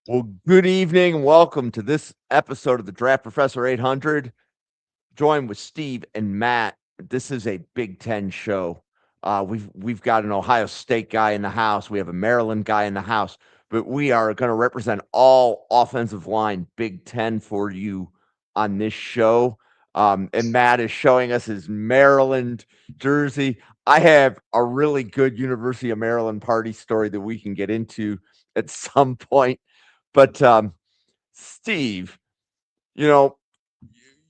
Well, good evening. Welcome to this episode of the Draft Professor 800. Joined with Steve and Matt. This is a Big Ten show. We've got an Ohio State guy in the house. We have a Maryland guy in the house, but we are going to represent all offensive line Big Ten for you on this show. And Matt is showing us his Maryland jersey. I have a really good University of Maryland party story that we can get into at some point. But Steve, you know,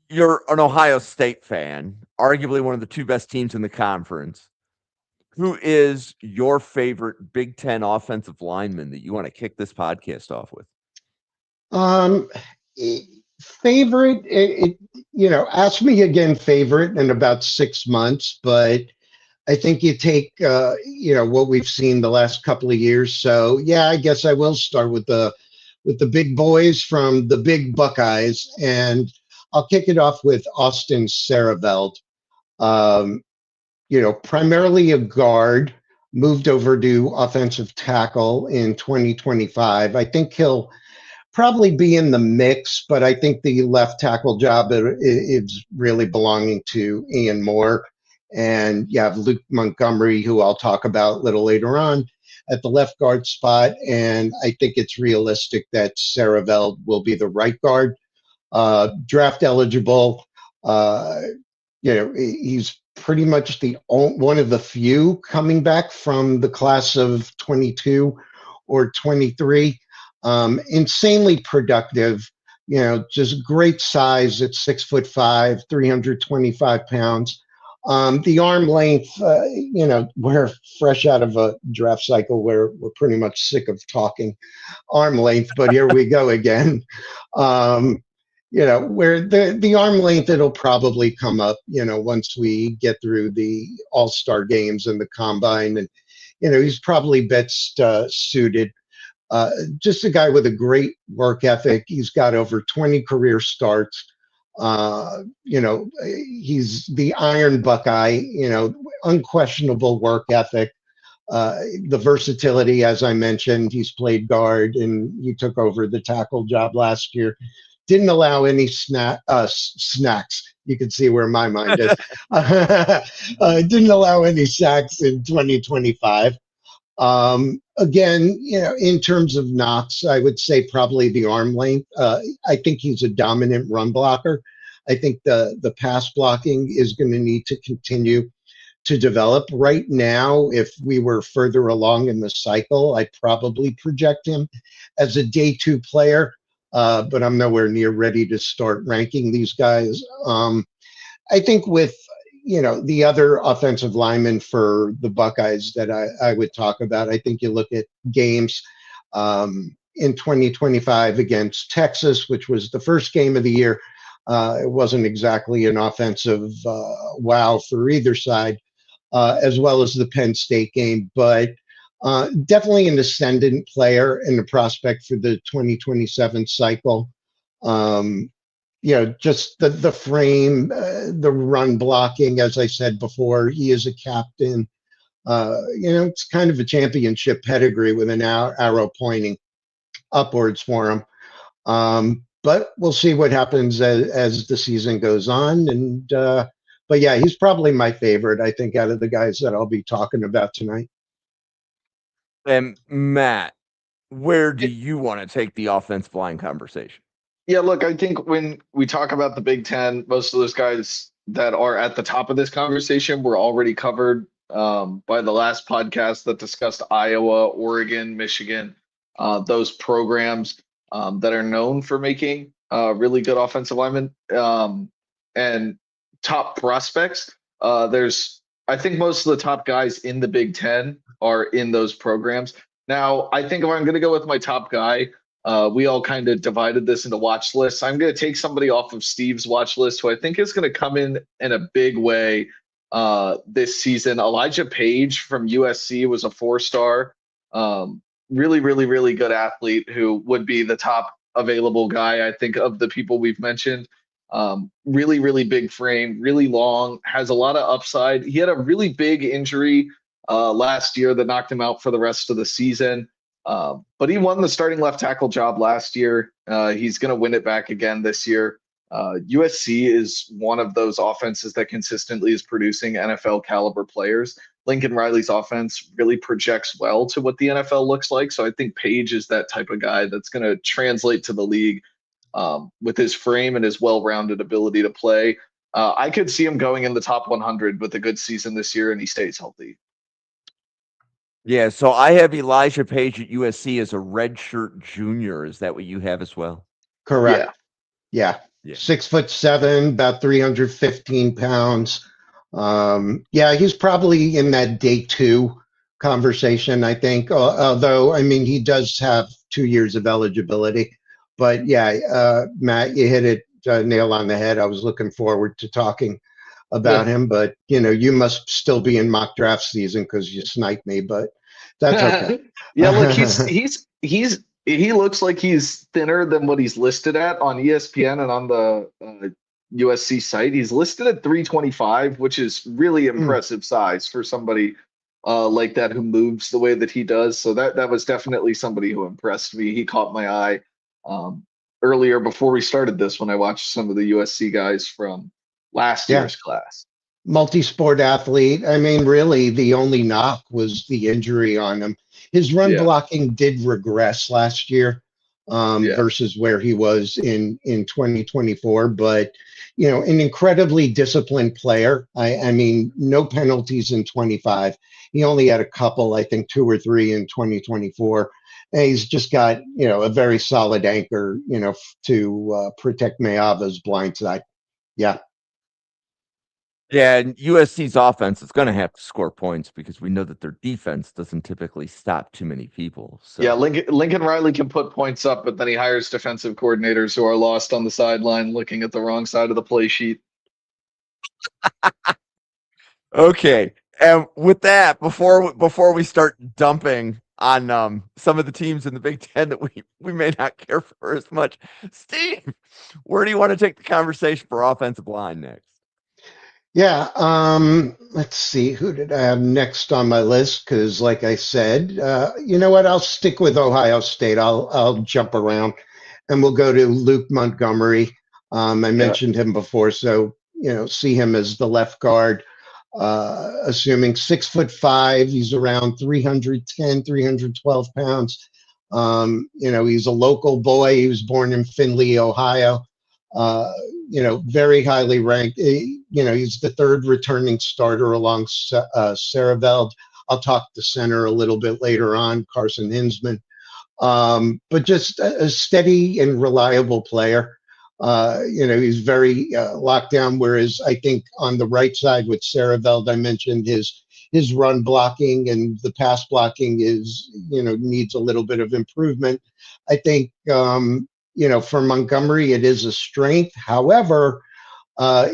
you're an Ohio State fan, arguably one of the two best teams in the conference. Who is your favorite Big Ten offensive lineman that you want to kick this podcast off with? Um, eh, Favorite, ask me again, favorite in about 6 months, but I think you take, what we've seen the last couple of years. So yeah, I guess I will start with the big boys from the big Buckeyes, and I'll kick it off with Austin Sareveld. Um, Primarily a guard, moved over to offensive tackle in 2025. I think he'll probably be in the mix, but I think the left tackle job is really belonging to Ian Moore. And you have Luke Montgomery, who I'll talk about a little later on, at the left guard spot. And I think it's realistic that Saraveld will be the right guard. Draft eligible. Uh, he's pretty much one of the few coming back from the class of 22 or 23. Insanely productive, just great size at 6'5", 325 pounds. The arm length, we're fresh out of a draft cycle where we're pretty much sick of talking arm length, but here we go again. Um, where the arm length, it'll probably come up, once we get through the all-star games and the combine. And, he's probably best suited. Just a guy with a great work ethic. He's got over 20 career starts. He's the Iron Buckeye, unquestionable work ethic. The versatility, as I mentioned, he's played guard and he took over the tackle job last year. Didn't allow any snacks. You can see where my mind is. Didn't allow any sacks in 2025. Again, in terms of knocks, I would say probably the arm length. I think he's a dominant run blocker. I think the pass blocking is going to need to continue to develop. Right now, if we were further along in the cycle, I'd probably project him as a day two player, but I'm nowhere near ready to start ranking these guys. I think with the other offensive linemen for the Buckeyes that I would talk about, I think you look at games in 2025 against Texas, which was the first game of the year. It wasn't exactly an offensive wow for either side, as well as the Penn State game, but definitely an ascendant player and a prospect for the 2027 cycle. Um, just the frame, the run blocking, as I said before, he is a captain. It's kind of a championship pedigree with an arrow pointing upwards for him. But we'll see what happens as the season goes on. But yeah, he's probably my favorite, I think, out of the guys that I'll be talking about tonight. And Matt, where do Yeah, you want to take the offensive line conversation? yeah, look, I think when we talk about the Big Ten, most of those guys that are at the top of this conversation were already covered by the last podcast that discussed Iowa, Oregon, Michigan, those programs that are known for making really good offensive linemen and top prospects. I think most of the top guys in the Big Ten are in those programs. Now, I think if I'm going to go with my top guy, we all kind of divided this into watch lists. I'm going to take somebody off of Steve's watch list who I think is going to come in a big way this season. Elijah Page from USC was a 4-star, really, really, really good athlete who would be the top available guy, I think, of the people we've mentioned. Really, really big frame, really long, has a lot of upside. He had a really big injury last year that knocked him out for the rest of the season. But he won the starting left tackle job last year. He's going to win it back again this year. USC is one of those offenses that consistently is producing NFL caliber players. Lincoln Riley's offense really projects well to what the NFL looks like. So I think Page is that type of guy that's going to translate to the league with his frame and his well-rounded ability to play. I could see him going in the top 100 with a good season this year, and he stays healthy. Yeah, so I have Elijah Page at USC as a redshirt junior. Is that what you have as well? Correct. Yeah. Yeah. 6'7", about 315 pounds. Yeah, he's probably in that day two conversation, I think. Although, I mean, he does have 2 years of eligibility. But yeah, Matt, you hit it nail on the head. I was looking forward to talking about him, but you must still be in mock draft season because you sniped me. But that's okay. Yeah, look, he looks like he's thinner than what he's listed at on ESPN and on the USC site. He's listed at 325, which is really impressive size for somebody like that who moves the way that he does. So that was definitely somebody who impressed me. He caught my eye earlier before we started this when I watched some of the USC guys from last year's class. Multi-sport athlete. I mean, really, the only knock was the injury on him. His run blocking did regress last year versus where he was in 2024. But, an incredibly disciplined player. I mean, no penalties in 25. He only had a couple, I think 2 or 3 in 2024. And he's just got, a very solid anchor, to protect Mayava's blind side. Yeah. Yeah, and USC's offense is going to have to score points because we know that their defense doesn't typically stop too many people. So. Yeah, Lincoln Riley can put points up, but then he hires defensive coordinators who are lost on the sideline looking at the wrong side of the play sheet. Okay, and with that, before we start dumping on some of the teams in the Big Ten that we may not care for as much, Steve, where do you want to take the conversation for offensive line next? Yeah, let's see. Who did I have next on my list? Because, like I said, you know what? I'll stick with Ohio State. I'll jump around, and we'll go to Luke Montgomery. I mentioned him before, so see him as the left guard. Assuming 6'5", he's around 310, 312 pounds. He's a local boy. He was born in Findlay, Ohio. Very highly ranked. He's the third returning starter along Saraveld. I'll talk to center a little bit later on, Carson Hinsman. But just a steady and reliable player. He's very locked down, whereas I think on the right side with Saraveld, I mentioned his run blocking and the pass blocking needs a little bit of improvement. I think for Montgomery, it is a strength. However,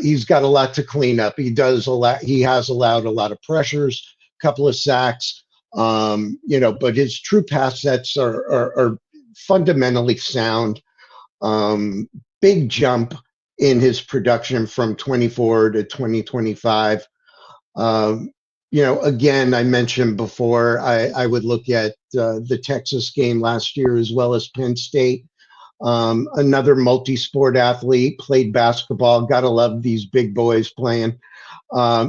he's got a lot to clean up. He has allowed a lot of pressures, a couple of sacks, but his true pass sets are fundamentally sound. Big jump in his production from 24 to 2025. Again, I mentioned before, I would look at the Texas game last year as well as Penn State. Another multi-sport athlete, played basketball. Gotta love these big boys playing.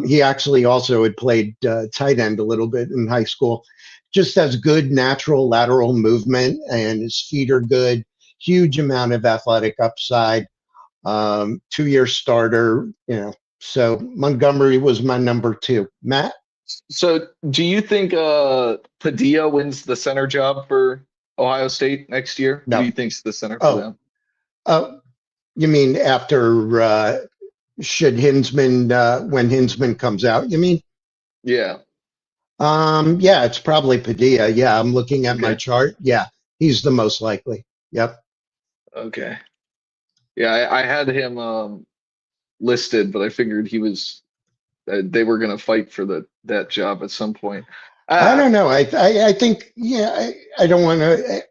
He actually also had played tight end a little bit in high school. Just has good natural lateral movement, and his feet are good. Huge amount of athletic upside. 2-year starter. So Montgomery was my number 2. Matt? So do you think Padilla wins the center job for Ohio State next year? No. Who do you think's the center for them? You mean after should Hinsman when Hinsman comes out? You mean? Yeah. Yeah, it's probably Padilla. Yeah, I'm looking at my chart. Yeah, he's the most likely. Yep. Okay. Yeah, I had him listed, but I figured he was. They were going to fight for that job at some point. I don't know. I think I don't want to.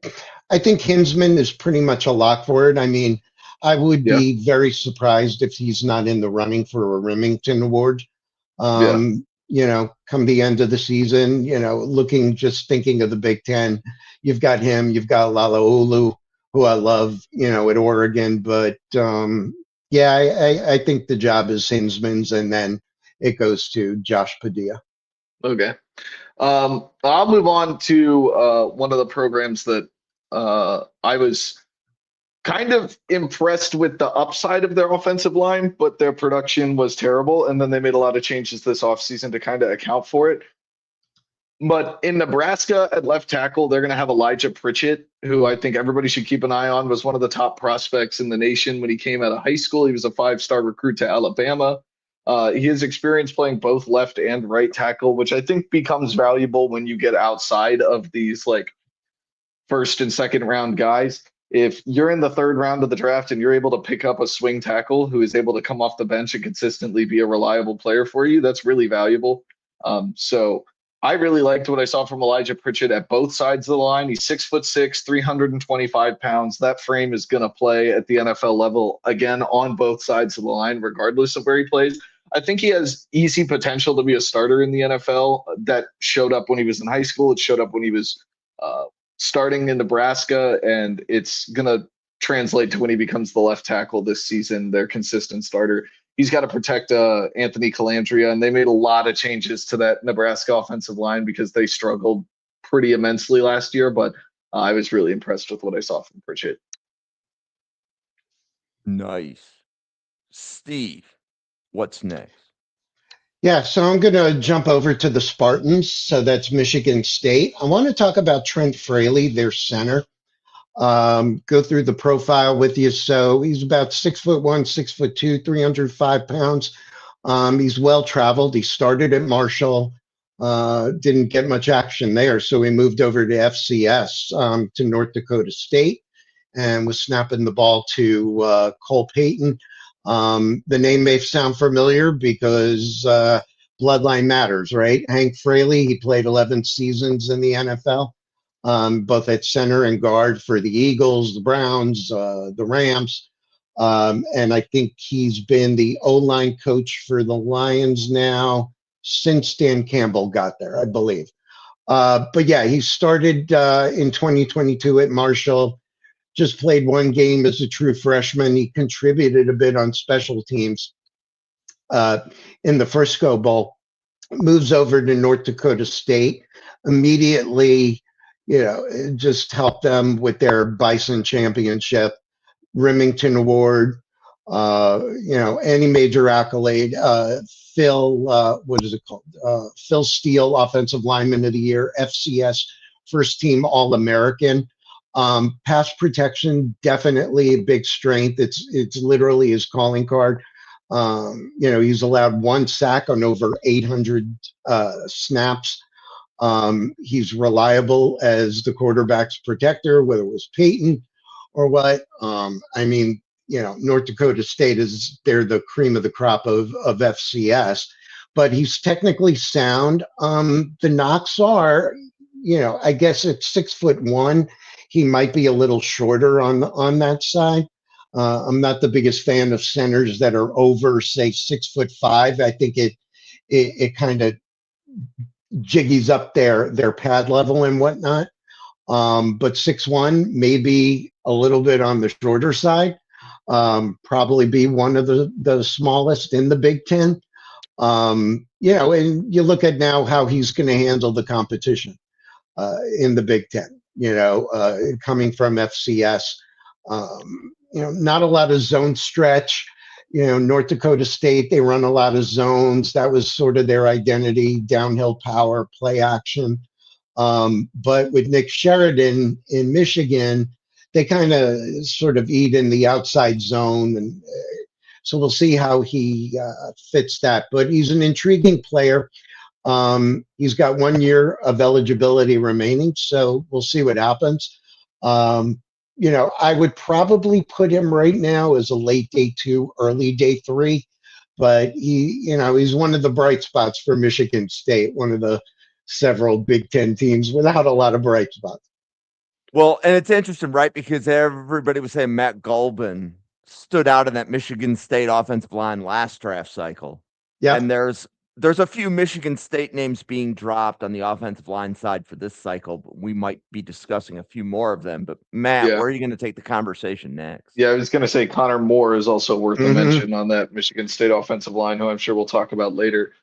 I think Hinsman is pretty much a lock for it. I mean, I would be very surprised if he's not in the running for a Remington Award. come the end of the season, just thinking of the Big Ten. You've got him, you've got Lalaolu, who I love, at Oregon. But yeah, I think the job is Hinsman's, and then it goes to Josh Padilla. Okay. I'll move on to one of the programs that I was kind of impressed with the upside of their offensive line, but their production was terrible. And then they made a lot of changes this offseason to kind of account for it. But in Nebraska at left tackle, they're going to have Elijah Pritchett, who I think everybody should keep an eye on, was one of the top prospects in the nation when he came out of high school. He was a 5-star recruit to Alabama. He has experience playing both left and right tackle, which I think becomes valuable when you get outside of these like first and second round guys. If you're in the third round of the draft and you're able to pick up a swing tackle who is able to come off the bench and consistently be a reliable player for you, that's really valuable. So I really liked what I saw from Elijah Pritchett at both sides of the line. He's 6'6", 325 pounds. That frame is going to play at the NFL level again on both sides of the line, regardless of where he plays. I think he has easy potential to be a starter in the NFL. That showed up when he was in high school. It showed up when he was starting in Nebraska, and it's going to translate to when he becomes the left tackle this season, their consistent starter. He's got to protect Anthony Calandria, and they made a lot of changes to that Nebraska offensive line because they struggled pretty immensely last year, but I was really impressed with what I saw from Pritchett. Nice. Steve, what's next? Yeah, so I'm going to jump over to the Spartans. So that's Michigan State. I want to talk about Trent Fraley, their center. Go through the profile with you. So he's about 6'1", 6'2", 305 pounds. He's well traveled. He started at Marshall, didn't get much action there, so he moved over to FCS, to North Dakota State, and was snapping the ball to Cole Payton. The name may sound familiar because bloodline matters, right? Hank Fraley, he played 11 seasons in the NFL. Both at center and guard for the Eagles, the Browns, the Rams. And I think he's been the O-line coach for the Lions now since Dan Campbell got there, I believe. But yeah, he started in 2022 at Marshall, just played one game as a true freshman. He contributed a bit on special teams in the Frisco Bowl, moves over to North Dakota State, immediately just helped them with their Bison Championship, Remington Award, any major accolade. Phil, what is it called? Phil Steele, Offensive Lineman of the Year, FCS First Team All-American. Pass protection, definitely a big strength. It's literally his calling card. He's allowed 1 sack on over 800 snaps. He's reliable as the quarterback's protector, whether it was Peyton or what. North Dakota State they're the cream of the crop of FCS, but he's technically sound. The knocks are, I guess at 6'1", he might be a little shorter on that side. I'm not the biggest fan of centers that are over, say, 6'5". I think it kind of jiggies up their pad level and whatnot. But 6'1", maybe a little bit on the shorter side. Probably be one of the smallest in the Big Ten. And you look at now how he's going to handle the competition in the Big Ten. Coming from FCS, not a lot of zone stretch. North Dakota State, they run a lot of zones. That was sort of their identity, downhill power, play action. But with Nick Sheridan in Michigan, they kind of sort of eat in the outside zone. And so we'll see how he fits that. But he's an intriguing player. He's got 1 year of eligibility remaining, so we'll see what happens. I would probably put him right now as a late day 2, early day 3, but he's one of the bright spots for Michigan State, one of the several Big Ten teams without a lot of bright spots. Well, and it's interesting, right? Because everybody was saying Matt Golban stood out in that Michigan State offensive line last draft cycle. Yeah. And there's there's a few Michigan State names being dropped on the offensive line side for this cycle, but we might be discussing a few more of them. But Matt, Yeah. where are you going to take the conversation next? Yeah, I was going to say Connor Moore is also worth a Mhm. mention on that Michigan State offensive line, who I'm sure we'll talk about later.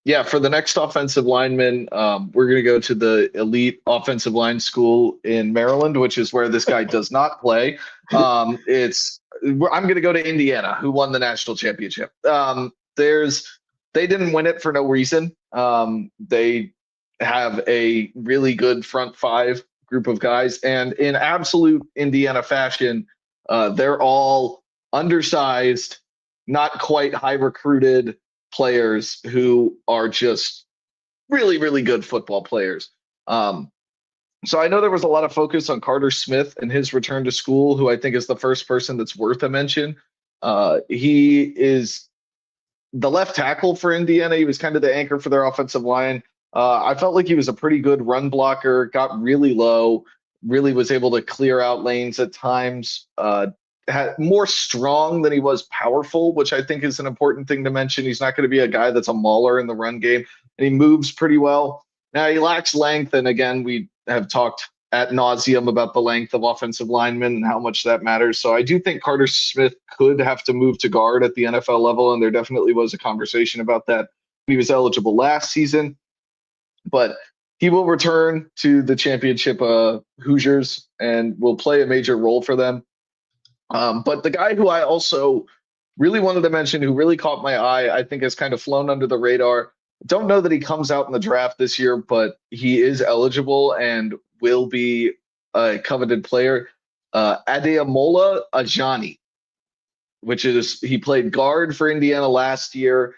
Yeah, for the next offensive lineman, we're going to go to the elite offensive line school in Maryland, which is where this guy does not play. I'm going to go to Indiana, who won the national championship. They didn't win it for no reason. They have a really good front five group of guys, and in absolute Indiana fashion, they're all undersized, not quite high recruited players who are just really, really good football players. So I know there was a lot of focus on Carter Smith and his return to school, who I think is the first person that's worth a mention. He is the left tackle for Indiana. He was kind of the anchor for their offensive line. I felt like he was a pretty good run blocker, got really low, really was able to clear out lanes at times, had more strong than he was powerful, which I think is an important thing to mention. He's not going to be a guy that's a mauler in the run game, and he moves pretty well. Now, he lacks length, and again, we have talked ad nauseum about the length of offensive linemen and how much that matters. So I do think Carter Smith could have to move to guard at the NFL level, and there definitely was a conversation about that when he was eligible last season. But he will return to the championship Hoosiers and will play a major role for them. But the guy who I also really wanted to mention, who really caught my eye, I think has kind of flown under the radar. Don't know that he comes out in the draft this year, but he is eligible and will be a coveted player. Adeomola Ajani, which is he played guard for Indiana last year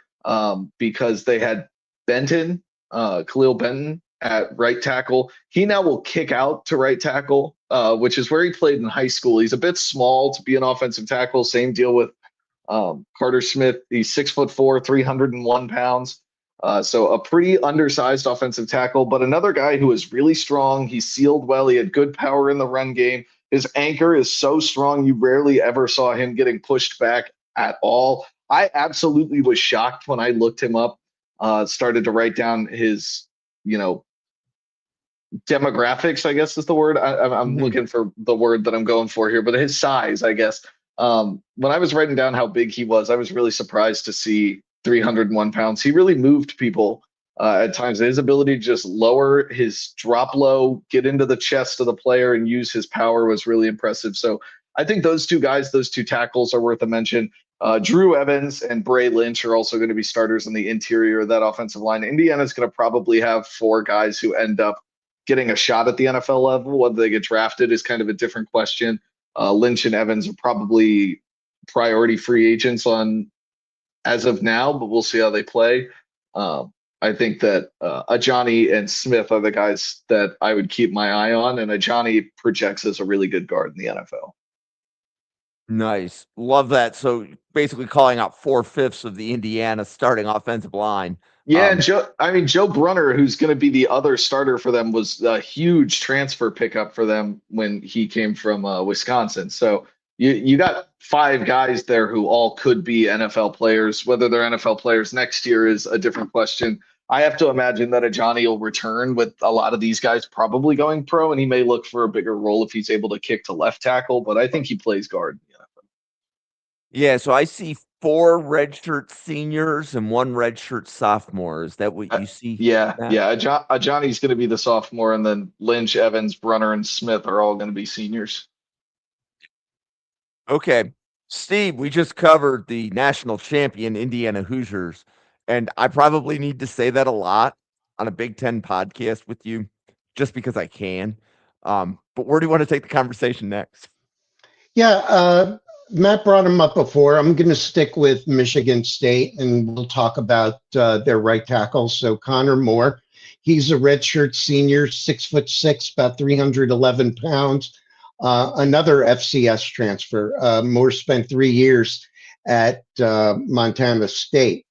because they had Benton, Khalil Benton at right tackle. He now will kick out to right tackle, which is where he played in high school. He's a bit small to be an offensive tackle. Same deal with Carter Smith. He's 6'4", 301 pounds. So a pretty undersized offensive tackle, but another guy who is really strong. He sealed well. He had good power in the run game. His anchor is so strong, you rarely ever saw him getting pushed back at all. I absolutely was shocked when I looked him up, started to write down his, demographics, I guess is the word. I'm looking for the word that I'm going for here, but his size, I guess. When I was writing down how big he was, I was really surprised to see 301 pounds. He really moved people at times. His ability to just lower his drop low, get into the chest of the player, and use his power was really impressive. So I think those two guys, those two tackles, are worth a mention. Drew Evans and Bray Lynch are also going to be starters in the interior of that offensive line. Indiana's going to probably have four guys who end up getting a shot at the NFL level. Whether they get drafted is kind of a different question. Lynch and Evans are probably priority free agents on as of now, but we'll see how they play. I think that Ajani and Smith are the guys that I would keep my eye on, and Ajani projects as a really good guard in the NFL. Nice. Love that. So basically calling out 4/5 of the Indiana starting offensive line. Yeah, Joe Brunner, who's going to be the other starter for them, was a huge transfer pickup for them when he came from Wisconsin. So you got five guys there who all could be NFL players. Whether they're NFL players next year is a different question. I have to imagine that Ajani will return with a lot of these guys probably going pro, and he may look for a bigger role if he's able to kick to left tackle, but I think he plays guard. Yeah, so I see 4 redshirt seniors and 1 redshirt sophomore. Is that what you see? Yeah, Matt? yeah. Ajani's going to be the sophomore, and then Lynch, Evans, Brunner, and Smith are all going to be seniors. Okay. Steve, we just covered the national champion Indiana Hoosiers, and I probably need to say that a lot on a Big Ten podcast with you just because I can. But where do you want to take the conversation next? Yeah, Matt brought him up before. I'm going to stick with Michigan State, and we'll talk about their right tackle. So Connor Moore, he's a redshirt senior, 6'6", about 311 pounds. Another FCS transfer. Moore spent 3 years at Montana State.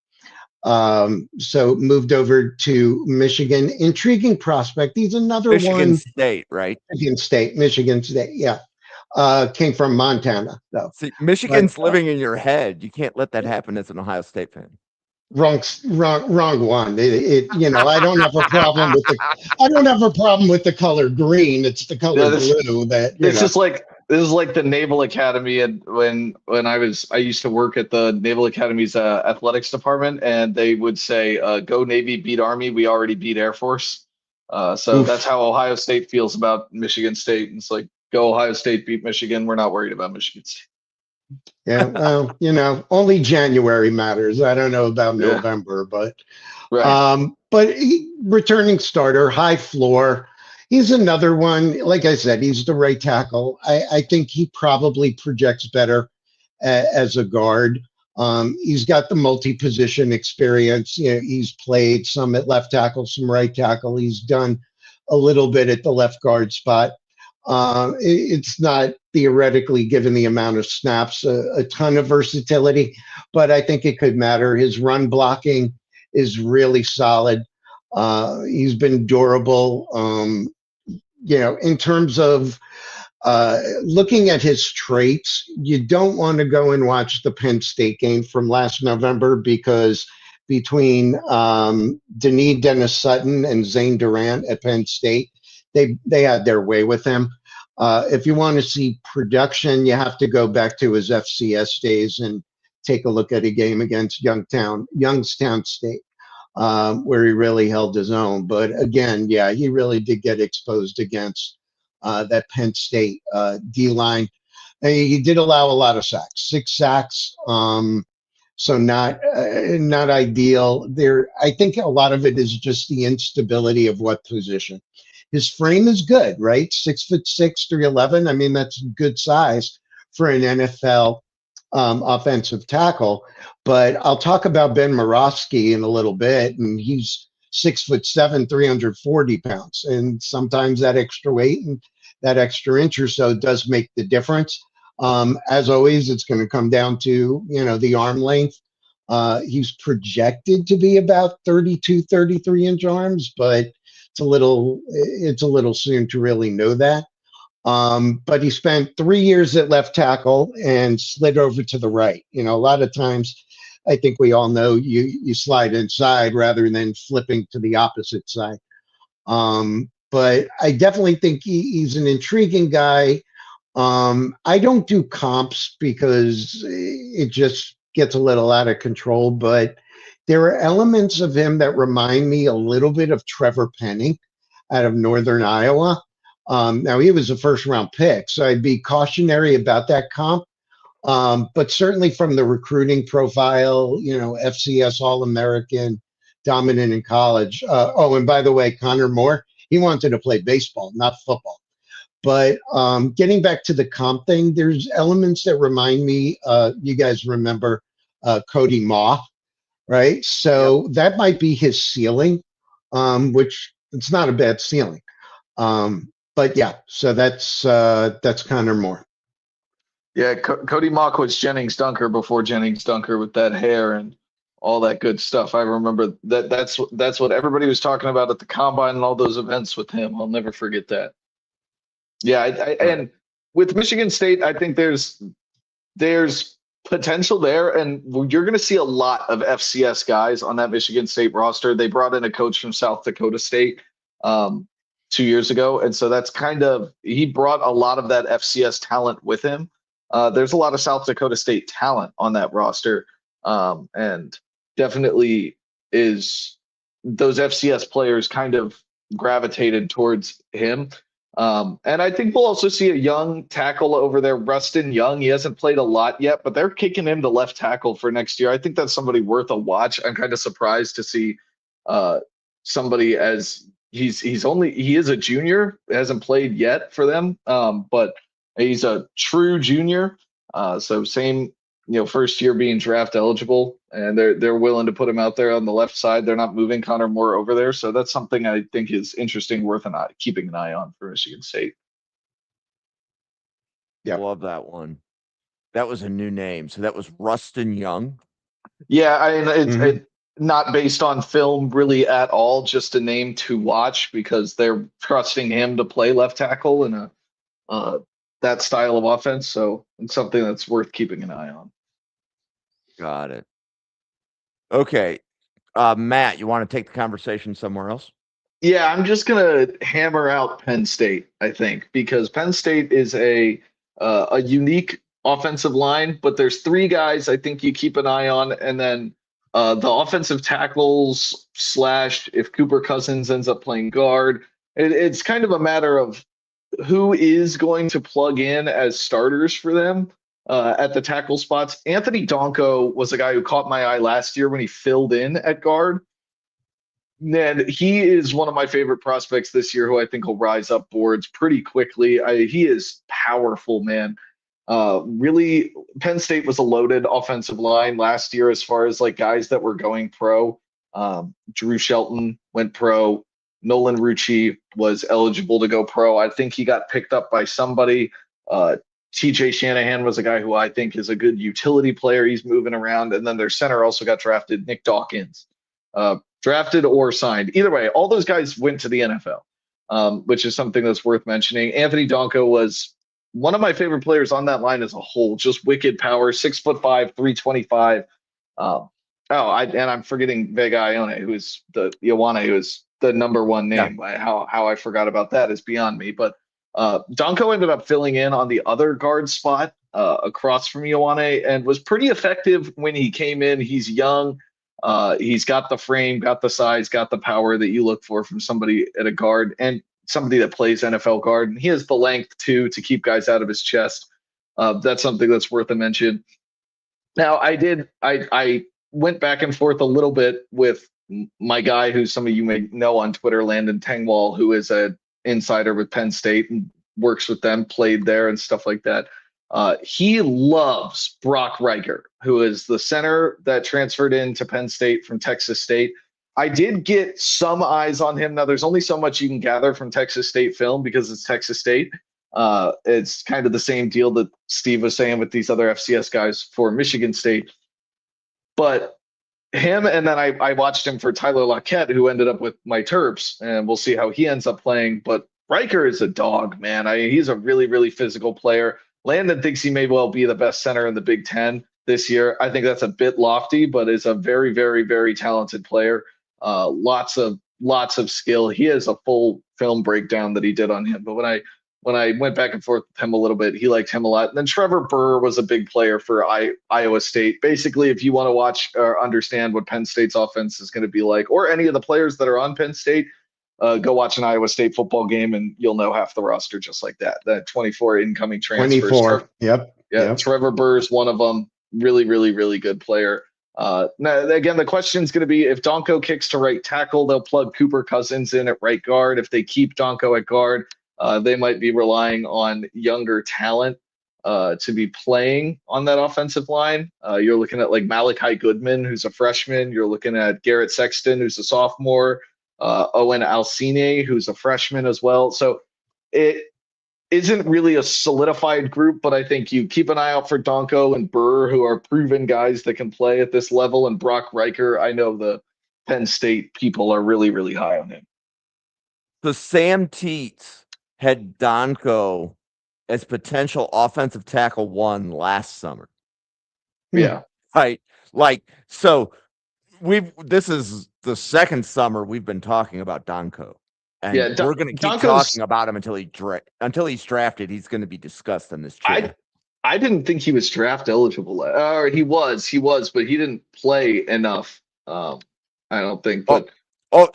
So moved over to Michigan. Intriguing prospect. He's another Michigan one. State, right? Michigan State, yeah. Came from Montana, though. See, Michigan's living in your head. You can't let that happen as an Ohio State fan. wrong one. I don't have a problem with the color green. It's the Yeah, color blue that this is like the Naval Academy, and when I used to work at the Naval Academy's athletics department, and they would say, "Go Navy, beat Army. We already beat Air Force." So Oof. that's how Ohio State feels about Michigan State. And it's like, go Ohio State, beat Michigan. We're not worried about Michigan State. Yeah, well, only January matters. I don't know about Yeah, November, but right. returning starter, high floor. He's another one. Like I said, he's the right tackle. I think he probably projects better as a guard. He's got the multi-position experience. He's played some at left tackle, some right tackle. He's done a little bit at the left guard spot. It's not theoretically, given the amount of snaps, a ton of versatility, but I think it could matter. His run blocking is really solid. He's been durable. In terms of looking at his traits, you don't want to go and watch the Penn State game from last November because between Denis Dennis Sutton and Zane Durant at Penn State, they had their way with him. If you want to see production, you have to go back to his FCS days and take a look at a game against Youngstown State, where he really held his own. But again, yeah, he really did get exposed against that Penn State D line. He did allow a lot of sacks, 6 sacks. So not ideal. I think a lot of it is just the instability of what position. His frame is good, right? 6'6", 311. I mean, that's good size for an NFL offensive tackle. But I'll talk about Ben Morofsky in a little bit, and he's 6'7", 340 pounds, and sometimes that extra weight and that extra inch or so does make the difference. As always, it's going to come down to the arm length. He's projected to be about 32, 33-inch arms, but it's a little soon to really know that. But he spent 3 years at left tackle and slid over to the right. A lot of times, I think we all know you slide inside rather than flipping to the opposite side. But I definitely think he's an intriguing guy. I don't do comps because it just gets a little out of control, but there are elements of him that remind me a little bit of Trevor Penning out of Northern Iowa. Now, he was a first-round pick, so I'd be cautionary about that comp. But certainly from the recruiting profile, FCS All-American, dominant in college. And by the way, Connor Moore, he wanted to play baseball, not football. But getting back to the comp thing, there's elements that remind me, you guys remember Cody Maugh, right? So that might be his ceiling, which it's not a bad ceiling. But yeah, so that's Connor Moore. Yeah, Cody Mock was Jennings Dunker before Jennings Dunker with that hair and all that good stuff. I remember that's what everybody was talking about at the combine and all those events with him. I'll never forget that. Yeah, and with Michigan State, I think there's potential there, and you're going to see a lot of FCS guys on that Michigan State roster. They brought in a coach from South Dakota State 2 years ago, and so that's he brought a lot of that FCS talent with him. There's a lot of South Dakota State talent on that roster, and definitely is those FCS players kind of gravitated towards him. And I think we'll also see a young tackle over there, Rustin Young. He hasn't played a lot yet, but they're kicking him to left tackle for next year. I think that's somebody worth a watch. I'm kind of surprised to see somebody as he is a junior, hasn't played yet for them, but he's a true junior. So same, first year being draft eligible, and they're willing to put him out there on the left side. They're not moving Connor Moore over there, so that's something I think is interesting, worth keeping an eye on for Michigan State. Yeah, love that one. That was a new name, so that was Rustin Young. Yeah, it's not based on film really at all, just a name to watch because they're trusting him to play left tackle in that style of offense. So it's something that's worth keeping an eye on. Got it. Okay. Matt, you want to take the conversation somewhere else? Yeah, I'm just gonna hammer out Penn State, I think, because Penn State is a unique offensive line, but there's three guys I think you keep an eye on, and then the offensive tackles slash if Cooper Cousins ends up playing guard, it's kind of a matter of who is going to plug in as starters for them at the tackle spots. Anthony Donko was a guy who caught my eye last year when he filled in at guard. And he is one of my favorite prospects this year who I think will rise up boards pretty quickly. He is powerful, man. Really, Penn State was a loaded offensive line last year as far as like guys that were going pro. Drew Shelton went pro. Nolan Rucci was eligible to go pro. I think he got picked up by somebody. TJ Shanahan was a guy who I think is a good utility player. He's moving around. And then their center also got drafted, Nick Dawkins. Drafted or signed. Either way, all those guys went to the NFL, which is something that's worth mentioning. Anthony Donko was one of my favorite players on that line as a whole. Just wicked power, 6'5", 325. I'm forgetting Vega Ione, who is the Ioane, who is the number one name. Yeah. How I forgot about that is beyond me. But Donko ended up filling in on the other guard spot across from Ioane and was pretty effective when he came in. He's young. He's got the frame, got the size, got the power that you look for from somebody at a guard and somebody that plays NFL guard. And he has the length too to keep guys out of his chest. That's something that's worth a mention. Now, I went back and forth a little bit with my guy, who some of you may know on Twitter, Landon Tengwall, who is an insider with Penn State and works with them, played there and stuff like that. He loves Brock Riker, who is the center that transferred into Penn State from Texas State. I did get some eyes on him. Now, there's only so much you can gather from Texas State film because it's Texas State. It's kind of the same deal that Steve was saying with these other FCS guys for Michigan State. But him, and then I watched him for Tyler Lockett, who ended up with my Terps, and we'll see how he ends up playing. But Riker is a dog, man. He's a really, really physical player. Landon thinks he may well be the best center in the Big Ten this year. I think that's a bit lofty, but is a very, very, very talented player. Lots of skill. He has a full film breakdown that he did on him. But when I went back and forth with him a little bit, he liked him a lot. And then Trevor Burr was a big player for Iowa State. Basically, if you want to watch or understand what Penn State's offense is going to be like, or any of the players that are on Penn State, go watch an Iowa State football game and you'll know half the roster just like that. That 24 incoming transfers. 24. Yep. Trevor Burr is one of them. Really, really, really good player. Now, again, the question is going to be if Donko kicks to right tackle, they'll plug Cooper Cousins in at right guard. If they keep Donko at guard, they might be relying on younger talent to be playing on that offensive line. You're looking at like Malachi Goodman, who's a freshman. You're looking at Garrett Sexton, who's a sophomore. Owen Alcine, who's a freshman as well. So it isn't really a solidified group, but I think you keep an eye out for Donko and Burr, who are proven guys that can play at this level, and Brock Riker. I know the Penn State people are really, really high on him. So Sam Teets had Donko as potential offensive tackle 1 last summer. Yeah. Right. Like, so this is the second summer we've been talking about Donko. And we're going to keep talking about him until he's drafted. He's going to be discussed on this channel. I didn't think he was draft eligible. Or he was, but he didn't play enough. I don't think. But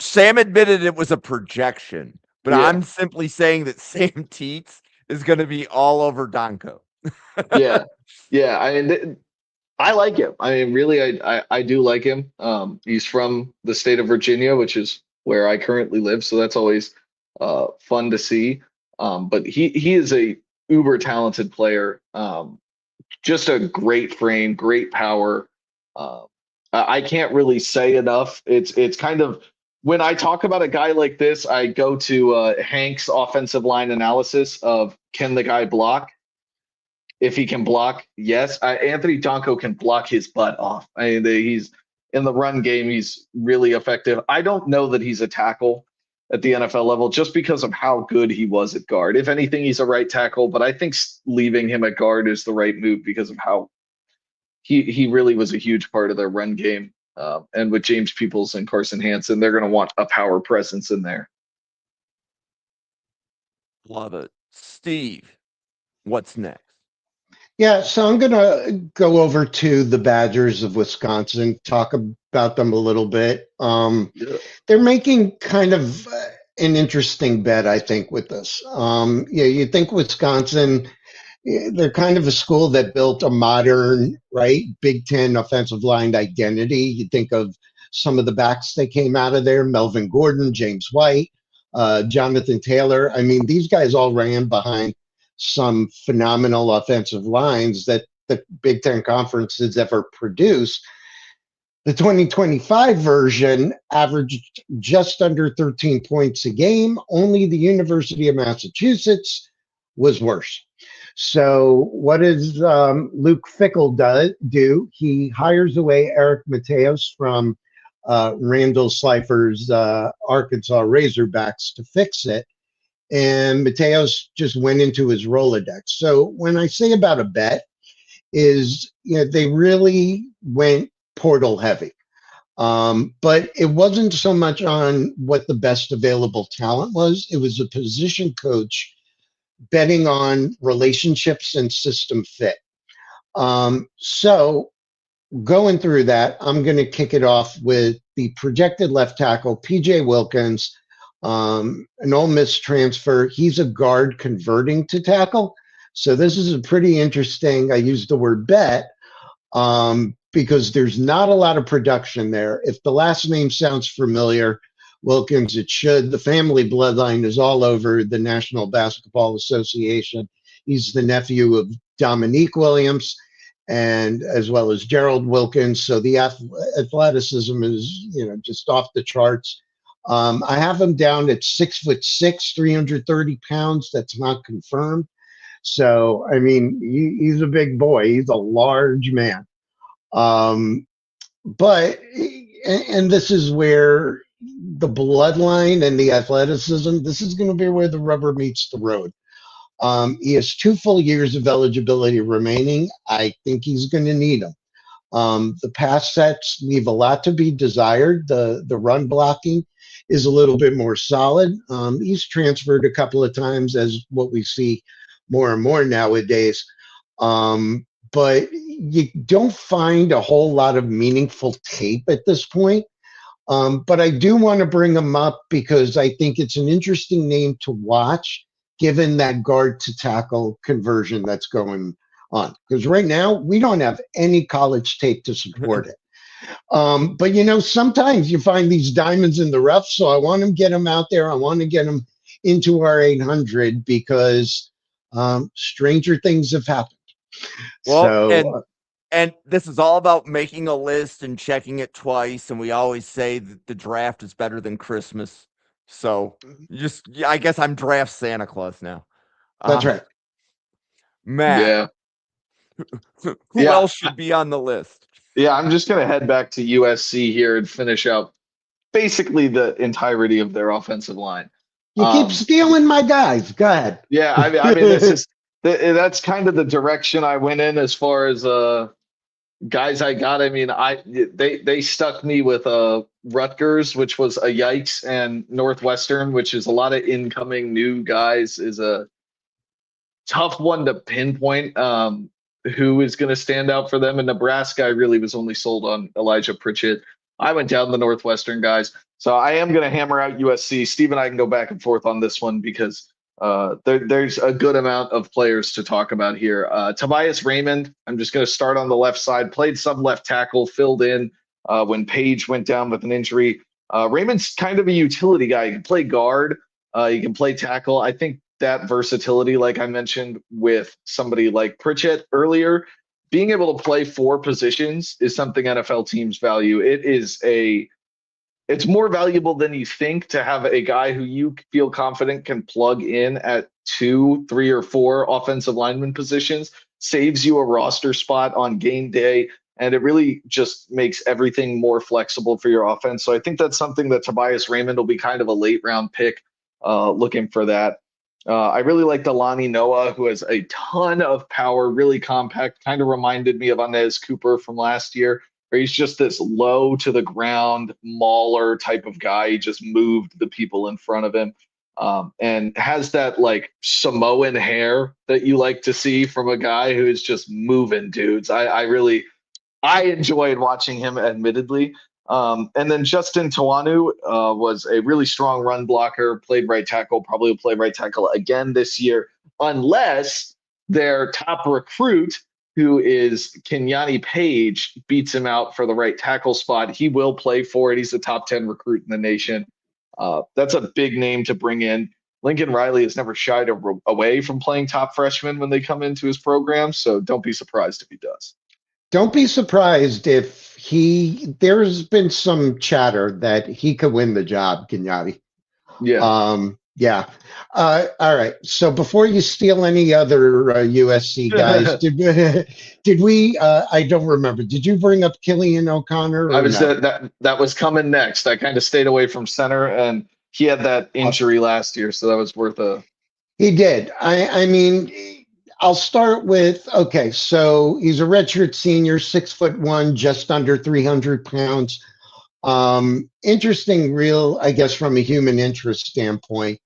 Sam admitted it was a projection, but yeah. I'm simply saying that Sam Teets is going to be all over Donko. Yeah. I mean, I like him. I mean, really, I do like him. He's from the state of Virginia, which is where I currently live, so that's always fun to see. But he is a uber talented player. Just a great frame, great power. I can't really say enough. It's kind of when I talk about a guy like this, I go to Hank's offensive line analysis of can the guy block? If he can block, yes. Anthony Donko can block his butt off. I mean, he's in the run game. He's really effective. I don't know that he's a tackle at the NFL level just because of how good he was at guard. If anything, he's a right tackle, but I think leaving him at guard is the right move because of how he really was a huge part of their run game. And with James Peoples and Carson Hansen, they're going to want a power presence in there. Love it. Steve, what's next? Yeah, so I'm going to go over to the Badgers of Wisconsin, talk about them a little bit. They're making kind of an interesting bet, I think, with this. Yeah, you think Wisconsin, they're kind of a school that built a modern, right, Big Ten offensive line identity. You think of some of the backs that came out of there, Melvin Gordon, James White, Jonathan Taylor. I mean, these guys all ran behind some phenomenal offensive lines that the Big Ten Conference has ever produced. The 2025 version averaged just under 13 points a game. Only the University of Massachusetts was worse. So what does Luke Fickell do? He hires away Eric Mateos from Randall Slifer's Arkansas Razorbacks to fix it. And Mateos just went into his Rolodex. So when I say about a bet is, they really went portal heavy. But it wasn't so much on what the best available talent was. It was a position coach betting on relationships and system fit. So going through that, I'm going to kick it off with the projected left tackle, PJ Wilkins, an Ole Miss transfer. He's a guard converting to tackle. So this is a pretty interesting, I use the word bet, because there's not a lot of production there. If the last name sounds familiar, Wilkins, it should. The family bloodline is all over the National Basketball Association. He's the nephew of Dominique Williams, and as well as Gerald Wilkins. So the athleticism is, just off the charts. I have him down at 6'6", 330 pounds. That's not confirmed. So, I mean, he's a big boy. He's a large man. But this is where the bloodline and the athleticism, this is going to be where the rubber meets the road. He has 2 full years of eligibility remaining. I think he's going to need them. The pass sets leave a lot to be desired. The run blocking is a little bit more solid. He's transferred a couple of times, as what we see more and more nowadays. But you don't find a whole lot of meaningful tape at this point. But I do want to bring him up because I think it's an interesting name to watch, given that guard to tackle conversion that's going on. Because right now, we don't have any college tape to support it. But, sometimes you find these diamonds in the rough. So I want to get him out there. I want to get him into our 800 because stranger things have happened. Well, So, and this is all about making a list and checking it twice. And we always say that the draft is better than Christmas. So I guess I'm draft Santa Claus now. that's right. Matt, who Yeah. else should be on the list? Yeah, I'm just going to head back to USC here and finish up basically the entirety of their offensive line. You keep stealing my guys. Go ahead. Yeah, I mean, that's kind of the direction I went in as far as guys I got. I mean, they stuck me with Rutgers, which was a yikes, and Northwestern, which is a lot of incoming new guys, is a tough one to pinpoint. Who is going to stand out for them? In Nebraska, I really was only sold on Elijah Pritchett. I went down the Northwestern guys. So I am going to hammer out USC. Steve and I can go back and forth on this one because there's a good amount of players to talk about here. Tobias Raymond, I'm just going to start on the left side, played some left tackle, filled in when Page went down with an injury. Raymond's kind of a utility guy. He can play guard. He can play tackle. I think that versatility, like I mentioned with somebody like Pritchett earlier, being able to play 4 positions is something NFL teams value. It's more valuable than you think to have a guy who you feel confident can plug in at 2, 3, or 4 offensive lineman positions, saves you a roster spot on game day, and it really just makes everything more flexible for your offense. So I think that's something that Tobias Raymond will be kind of a late round pick, looking for that. I really like Delani Noah, who has a ton of power, really compact, kind of reminded me of Anez Cooper from last year. where he's just this low to the ground mauler type of guy. He just moved the people in front of him. And has that like Samoan hair that you like to see from a guy who is just moving dudes. I enjoyed watching him, admittedly. And then Justin Tawanu was a really strong run blocker, played right tackle, probably will play right tackle again this year, unless their top recruit, who is Kenyani Page, beats him out for the right tackle spot. He will play for it. He's a top 10 recruit in the nation. That's a big name to bring in. Lincoln Riley has never shied away from playing top freshmen when they come into his program, so don't be surprised if he does. Don't be surprised if there's been some chatter that he could win the job, Kenyatta. Yeah. Yeah. All right. So before you steal any other USC guys, did we? I don't remember. Did you bring up Killian O'Connor? I was no? that was coming next. I kind of stayed away from center, and he had that injury last year, so that was worth a. He did. I mean, I'll start with, okay, so he's a redshirt senior, 6'1", just under 300 pounds. Interesting, I guess, from a human interest standpoint.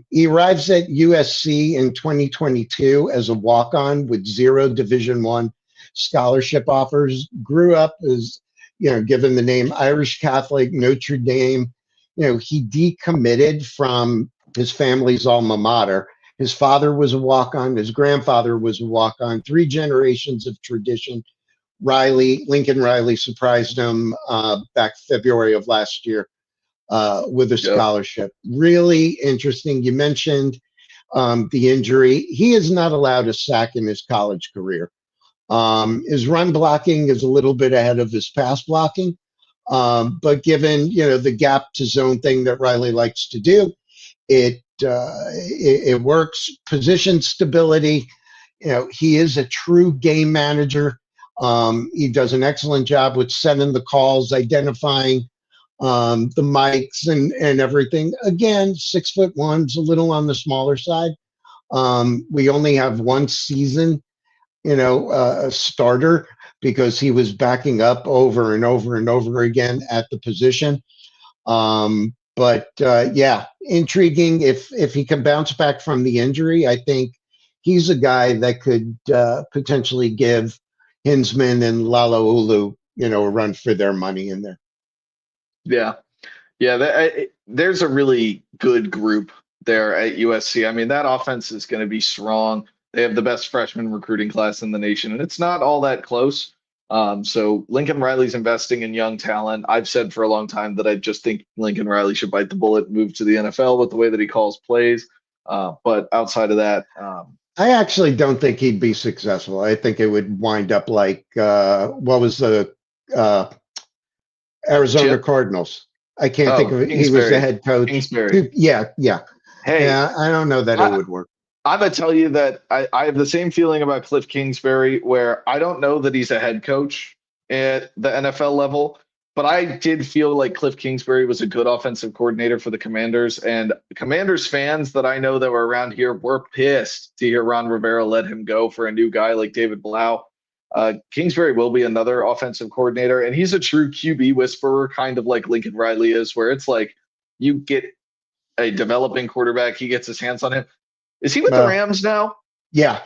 He arrives at USC in 2022 as a walk-on with 0 Division I scholarship offers. Grew up as, given the name Irish Catholic, Notre Dame. He decommitted from his family's alma mater. His father was a walk-on. His grandfather was a walk-on. 3 generations of tradition. Lincoln Riley surprised him back February of last year with a scholarship. Really interesting. You mentioned the injury. He is not allowed a sack in his college career. His run blocking is a little bit ahead of his pass blocking. But given, the gap to zone thing that Riley likes to do, it works. Position stability. He is a true game manager. He does an excellent job with setting the calls, identifying the mics and everything. Again, 6'1", a little on the smaller side. We only have one season, a starter, because he was backing up over and over and over again at the position. But yeah, intriguing. If he can bounce back from the injury, I think he's a guy that could potentially give Hinsman and Lalaulu, a run for their money in there. Yeah. There's a really good group there at USC. I mean, that offense is going to be strong. They have the best freshman recruiting class in the nation, and it's not all that close. So Lincoln Riley's investing in young talent. I've said for a long time that I just think Lincoln Riley should bite the bullet and move to the NFL with the way that he calls plays. But outside of that, I actually don't think he'd be successful. I think it would wind up like what was the Arizona Cardinals? I can't think of it. He was the head coach. Kingsbury. Yeah. Hey, yeah, I don't know that it would work. I'm going to tell you that I have the same feeling about Cliff Kingsbury, where I don't know that he's a head coach at the NFL level, but I did feel like Cliff Kingsbury was a good offensive coordinator for the Commanders. And Commanders fans that I know that were around here were pissed to hear Ron Rivera let him go for a new guy like David Blau. Kingsbury will be another offensive coordinator, and he's a true QB whisperer, kind of like Lincoln Riley is, where it's like you get a developing quarterback, he gets his hands on him. Is he with the Rams now? Yeah.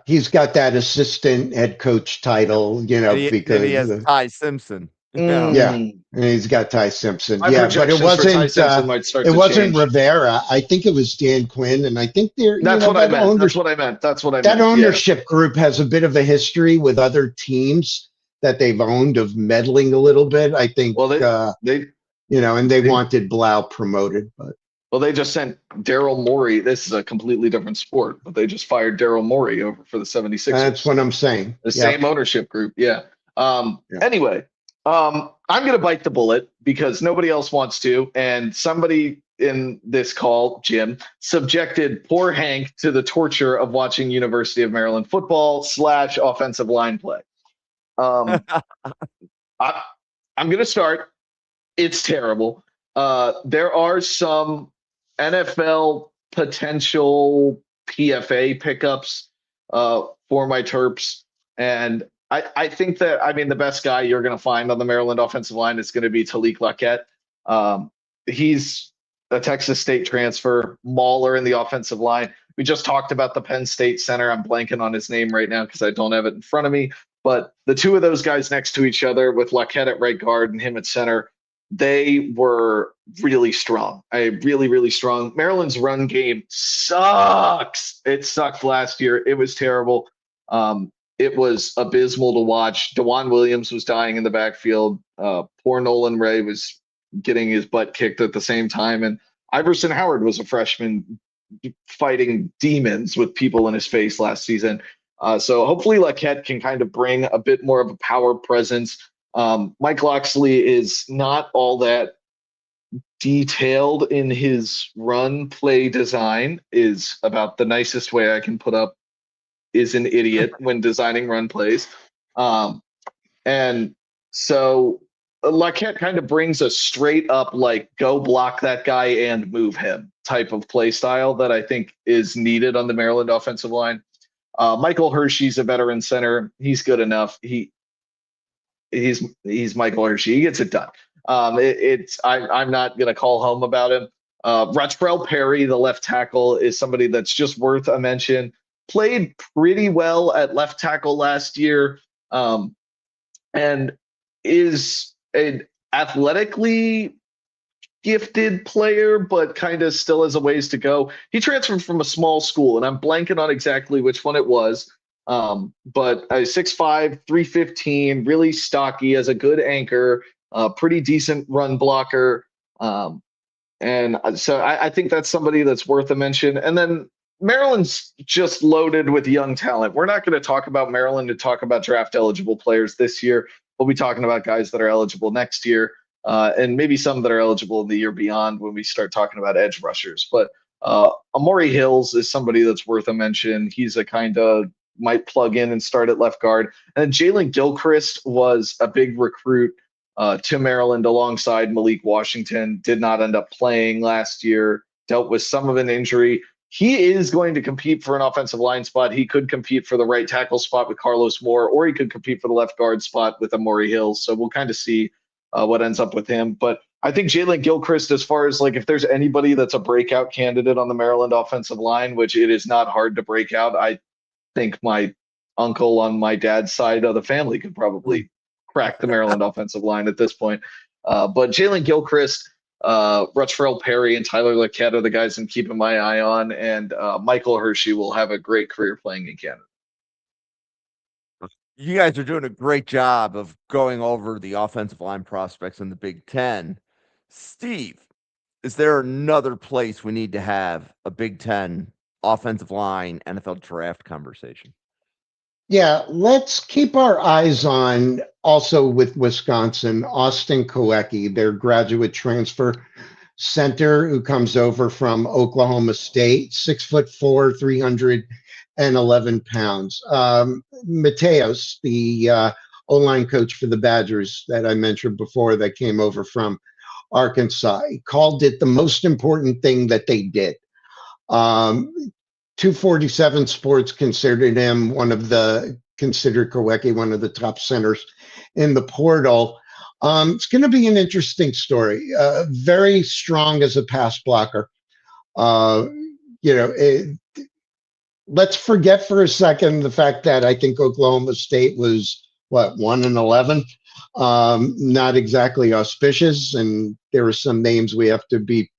He's got that assistant head coach title, because he has Ty Simpson. Yeah, and he's got Ty Simpson. My Yeah, but it wasn't. It wasn't Rivera. I think it was Dan Quinn, and I think they're. That's what I meant. That's what I meant. That ownership group has a bit of a history with other teams that they've owned of meddling a little bit. I think. Well, they wanted Blau promoted, but. Well, they just sent Daryl Morey. This is a completely different sport, but they just fired Daryl Morey over for the 76ers. That's what I'm saying. The same ownership group. Yeah. Anyway, I'm going to bite the bullet because nobody else wants to. And somebody in this call, Jim, subjected poor Hank to the torture of watching University of Maryland football / offensive line play. I'm going to start. It's terrible. There are some NFL potential PFA pickups for my Terps, and I think that, I mean, the best guy you're going to find on the Maryland offensive line is going to be Talik Laquette. He's a Texas State transfer, mauler in the offensive line. We just talked about the Penn State center. I'm blanking on his name right now because I don't have it in front of me. But the two of those guys next to each other with Laquette at right guard and him at center, they were really strong. Really strong. Maryland's run game sucks. It sucked last year. It was terrible. It was abysmal to watch. DeJuan Williams was dying in the backfield. Poor Nolan Ray was getting his butt kicked at the same time. And Iverson Howard was a freshman fighting demons with people in his face last season. So hopefully Laquette can kind of bring a bit more of a power presence. Mike Loxley is not all that detailed in his run play design, is about the nicest way I can put up is an idiot when designing run plays. And so Laquette kind of brings a straight up, like, go block that guy and move him type of play style that I think is needed on the Maryland offensive line. Michael Hershey's a veteran center. He's good enough. He's Michael Hershey. He gets it done. I'm not going to call home about him. Ratrell Perry, the left tackle, is somebody that's just worth a mention. Played pretty well at left tackle last year, and is an athletically gifted player, but kind of still has a ways to go. He transferred from a small school, and I'm blanking on exactly which one it was. But 6'5", 315, really stocky, has a good anchor, pretty decent run blocker. And so I think that's somebody that's worth a mention. And then Maryland's just loaded with young talent. We're not going to talk about Maryland and talk about draft eligible players this year. We'll be talking about guys that are eligible next year, and maybe some that are eligible in the year beyond when we start talking about edge rushers. But Amari Hills is somebody that's worth a mention. He's a kind of might plug in and start at left guard. And Jalen Gilchrist was a big recruit to Maryland alongside Malik Washington. Did not end up playing last year, dealt with some of an injury. He is going to compete for an offensive line spot. He could compete for the right tackle spot with Carlos Moore, or he could compete for the left guard spot with Amari Hills. So we'll kind of see what ends up with him. But I think Jalen Gilchrist, as far as, like, if there's anybody that's a breakout candidate on the Maryland offensive line, which it is not hard to break out, I think my uncle on my dad's side of the family could probably crack the Maryland offensive line at this point. But Jalen Gilchrist, Ratrell Perry, and Tyler Laquette are the guys I'm keeping my eye on, and Michael Hershey will have a great career playing in Canada. You guys are doing a great job of going over the offensive line prospects in the Big Ten. Steve, is there another place we need to have a Big Ten offensive line NFL draft conversation? Yeah, let's keep our eyes on, also with Wisconsin, Austin Koecki, their graduate transfer center who comes over from Oklahoma State, 6'4", 311 pounds. Mateos, the O-line coach for the Badgers that I mentioned before that came over from Arkansas, he called it the most important thing that they did. 247 Sports considered Koecki one of the top centers in the portal. It's going to be an interesting story. Very strong as a pass blocker. Let's forget for a second the fact that I think Oklahoma State was 1-11. Not exactly auspicious, and there are some names we have to be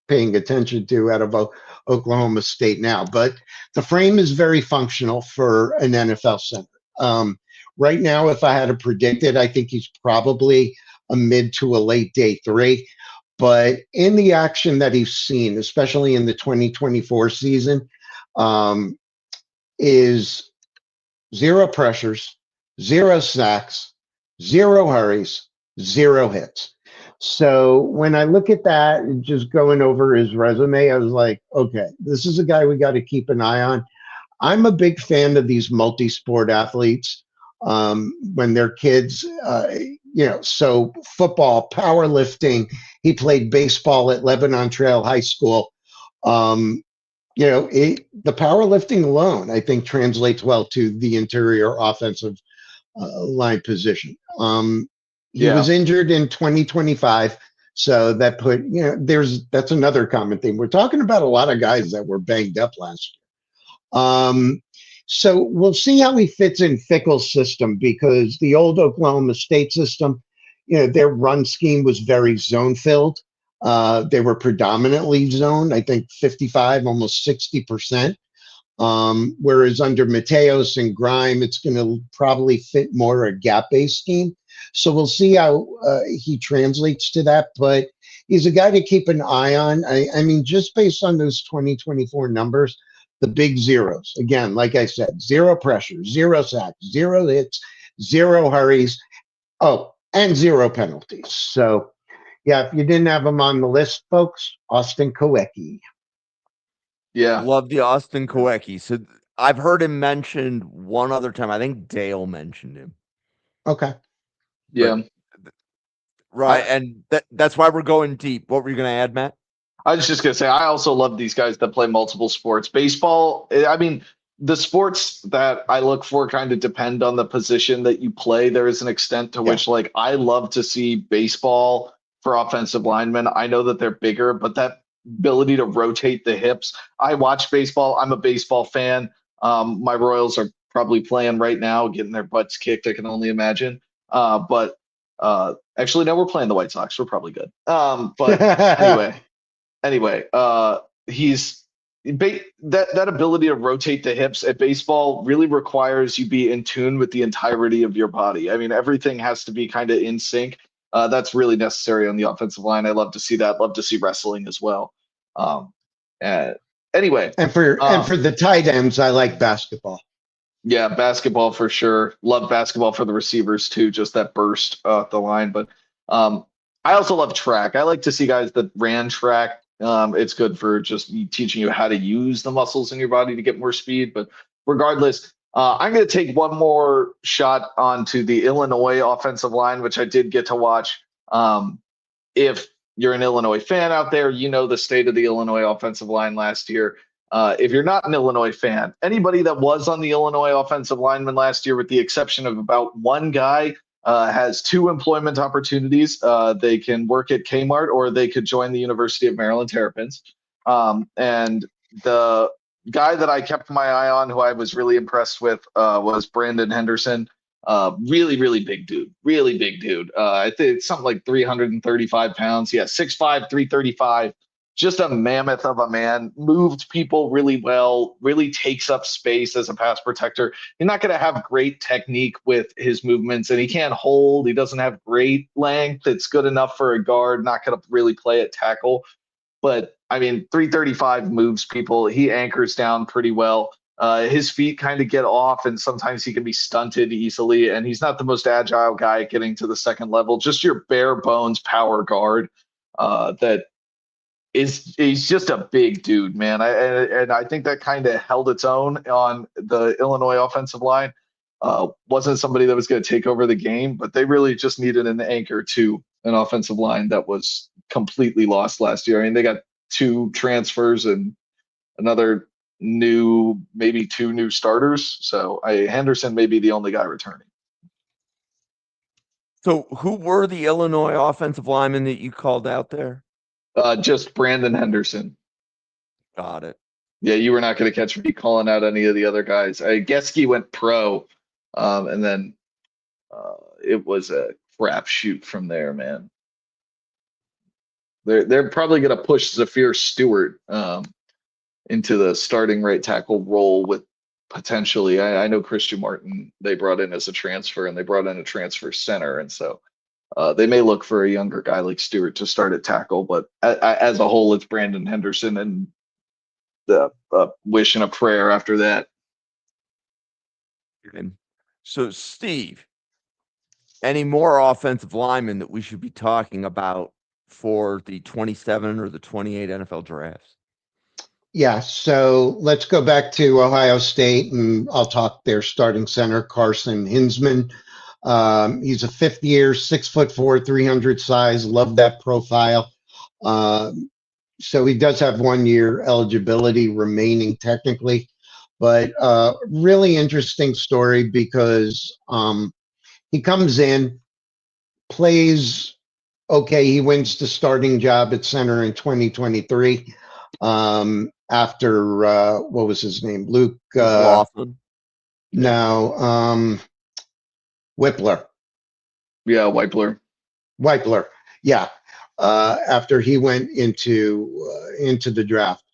paying attention to out of Oklahoma State now, but the frame is very functional for an NFL center. Right now, if I had to predict it, I think he's probably a mid to a late day 3. But in the action that he's seen, especially in the 2024 season, is 0 pressures, 0 sacks, 0 hurries, 0 hits. So when I look at that and just going over his resume, I was like, okay, this is a guy we got to keep an eye on. I'm a big fan of these multi-sport athletes when they're kids, so football, powerlifting. He played baseball at Lebanon Trail High School. The powerlifting alone, I think, translates well to the interior offensive line position. He Yeah. was injured in 2025. So that put, that's another common theme. We're talking about a lot of guys that were banged up last year. So we'll see how he fits in Fickle's system, because the old Oklahoma State system, their run scheme was very zone filled. They were predominantly zone, I think 55, almost 60%. Whereas under Mateos and Grime, it's going to probably fit more a gap-based scheme. So we'll see how he translates to that. But he's a guy to keep an eye on. I mean, just based on those 2024 numbers, the big zeros. Again, like I said, zero pressure, zero sacks, zero hits, zero hurries. Oh, and zero penalties. So, yeah, if you didn't have him on the list, folks, Austin Kowecki. Yeah. Love the Austin Kowecki. So I've heard him mentioned one other time. I think Dale mentioned him. Okay. Yeah. Right. And that's why we're going deep. What were you going to add, Matt? I was just gonna say, I also love these guys that play multiple sports. Baseball, I mean, the sports that I look for kind of depend on the position that you play. There is an extent to which, like, I love to see baseball for offensive linemen. I know that they're bigger, but that ability to rotate the hips. I watch baseball. I'm a baseball fan. My Royals are probably playing right now, getting their butts kicked. I can only imagine. But actually, no, we're playing the White Sox. We're probably good. But anyway, he's that ability to rotate the hips at baseball really requires you be in tune with the entirety of your body. I mean, everything has to be kind of in sync. That's really necessary on the offensive line. I love to see that. Love to see wrestling as well. Uh, anyway, and for the tight ends, I like basketball. Yeah, basketball for sure. Love basketball for the receivers too, just that burst off the line. But I also love track. I like to see guys that ran track. It's good for just teaching you how to use the muscles in your body to get more speed. But regardless, I'm going to take one more shot onto the Illinois offensive line, which I did get to watch. If you're an Illinois fan out there, you know the state of the Illinois offensive line last year. If you're not an Illinois fan, anybody that was on the Illinois offensive lineman last year, with the exception of about one guy, has two employment opportunities. They can work at Kmart, or they could join the University of Maryland Terrapins. And the guy that I kept my eye on, who I was really impressed with, was Brandon Henderson. Really, really big dude. Really big dude. I think it's something like 335 pounds. Yeah, 6'5", 335. Just a mammoth of a man. Moved people really well. Really takes up space as a pass protector. You're not going to have great technique with his movements, and he can't hold. He doesn't have great length. It's good enough for a guard. Not going to really play at tackle. But I mean, 335 moves people. He anchors down pretty well. His feet kind of get off, and sometimes he can be stunted easily. And he's not the most agile guy getting to the second level. Just your bare bones power guard. He's just a big dude, man. I think that kind of held its own on the Illinois offensive line. Wasn't somebody that was going to take over the game, but they really just needed an anchor to an offensive line that was completely lost last year. I mean, they got two transfers and another maybe two new starters. So Henderson may be the only guy returning. So who were the Illinois offensive linemen that you called out there? Just Brandon Henderson. Got it. Yeah, you were not going to catch me calling out any of the other guys. Geske went pro, and then it was a crapshoot from there, man. They're probably going to push Zafir Stewart into the starting right tackle role with potentially. I know Christian Martin they brought in as a transfer, and they brought in a transfer center, and so they may look for a younger guy like Stewart to start at tackle. But as a whole, it's Brandon Henderson and the wish and a prayer after that. So, Steve, any more offensive linemen that we should be talking about for the 27 or the 28 NFL drafts? Yeah, so let's go back to Ohio State, and I'll talk their starting center, Carson Hinsman. He's a fifth year, 6'4", 300 size. Love that profile. So he does have 1 year eligibility remaining technically, but really interesting story because He comes in, plays okay. He wins the starting job at center in 2023. After what was his name? Luke. McLaughlin. No, Whippler. Yeah, Weipler. Weipler. Yeah. After he went into the draft.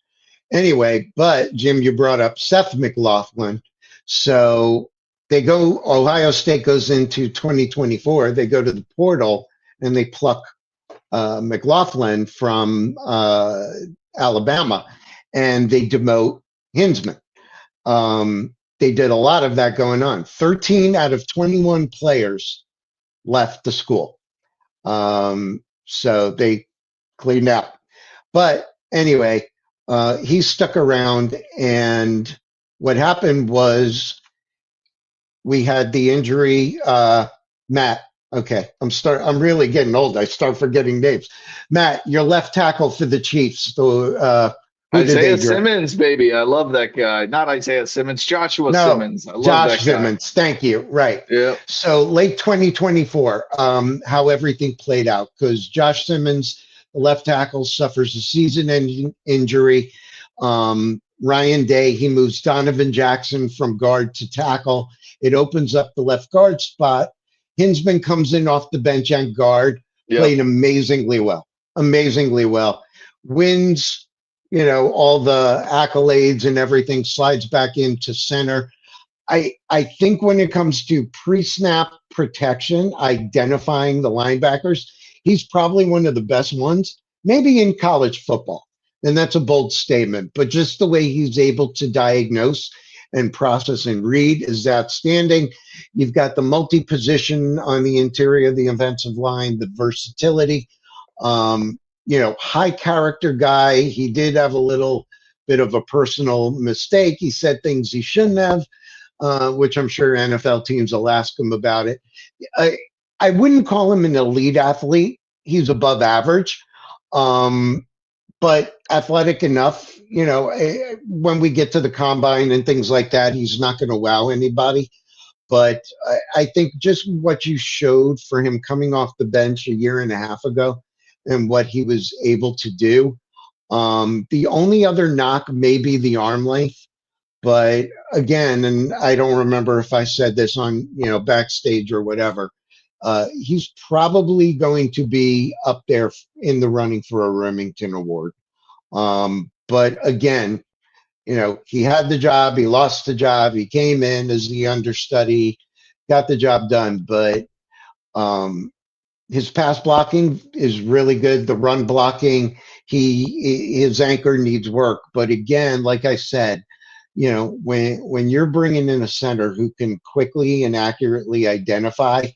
Anyway, but Jim, you brought up Seth McLaughlin. So Ohio State goes into 2024. They go to the portal and they pluck McLaughlin from Alabama, and they demote Hinsman. They did a lot of that going on. 13 out of 21 players left the school. So they cleaned out. But anyway, he stuck around, and what happened was we had the injury. Matt, okay, I'm really getting old. I start forgetting names. Matt, your left tackle for the Chiefs. Isaiah Simmons, baby. I love that guy. Not Isaiah Simmons, Joshua Simmons. I love Josh that guy. Simmons. Thank you. Right. Yeah. So late 2024, how everything played out, because Josh Simmons, the left tackle, suffers a season-ending injury. Ryan Day, he moves Donovan Jackson from guard to tackle. It opens up the left guard spot. Hinsman comes in off the bench and guard, played amazingly well. Amazingly well. Wins, all the accolades and everything, slides back into center. I think when it comes to pre-snap protection, identifying the linebackers, he's probably one of the best ones, maybe in college football. And that's a bold statement, but just the way he's able to diagnose and process and read is outstanding. You've got the multi-position on the interior of the offensive line, the versatility, high character guy. He did have a little bit of a personal mistake. He said things he shouldn't have, which I'm sure NFL teams will ask him about it. I wouldn't call him an elite athlete. He's above average. But athletic enough, when we get to the combine and things like that, he's not going to wow anybody. But I think just what you showed for him coming off the bench a year and a half ago and what he was able to do. The only other knock may be the arm length. But again, and I don't remember if I said this on, backstage or whatever, he's probably going to be up there in the running for a Remington Award. But again, he had the job, he lost the job, he came in as the understudy, got the job done. But his pass blocking is really good. The run blocking, his anchor needs work. But again, like I said, when you're bringing in a center who can quickly and accurately identify,